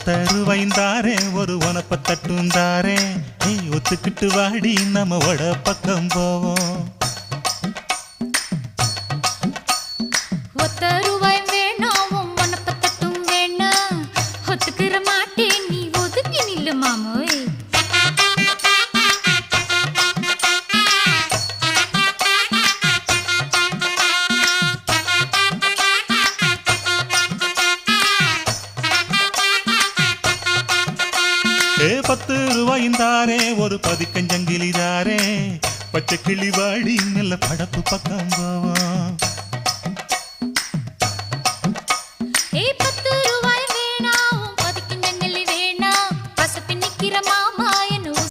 10 ரூபாய்ந்தாரே ஒரு உனப்ப தட்டுந்தாரே ஒத்துக்கிட்டு வாடி நம்ம வட பக்கம் போவோம் 10 ரூபாய் வேணாம் உனப்ப தட்டும் வேணாம் ஒத்துக்கிற மாட்டேன் நீ ஒதுங்கி நில்லு மாமோய் 10 ரூபாய்ந்தாரே ஒரு பதிக்கஞ்சங்கிலிதாரே பச்சை கிளி வாடி நல்ல படப்பு பக்கம் போவோம்